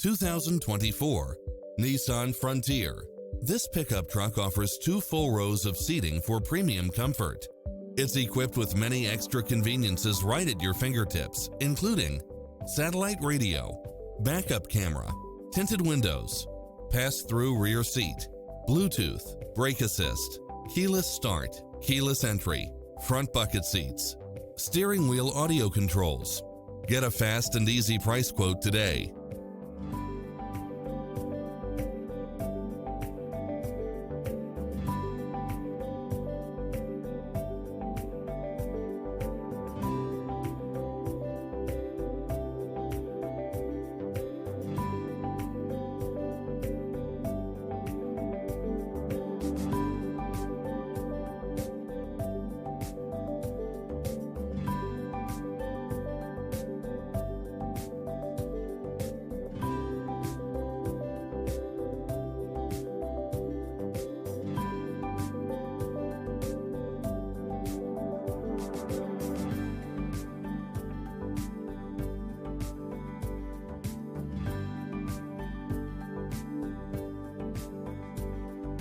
2024 Nissan Frontier. This pickup truck offers 2 full rows of seating for premium comfort. It's equipped with many extra conveniences right at your fingertips, including satellite radio, backup camera, tinted windows, pass-through rear seat, Bluetooth, brake assist, keyless start, keyless entry, front bucket seats, steering wheel audio controls. Get a fast and easy price quote today.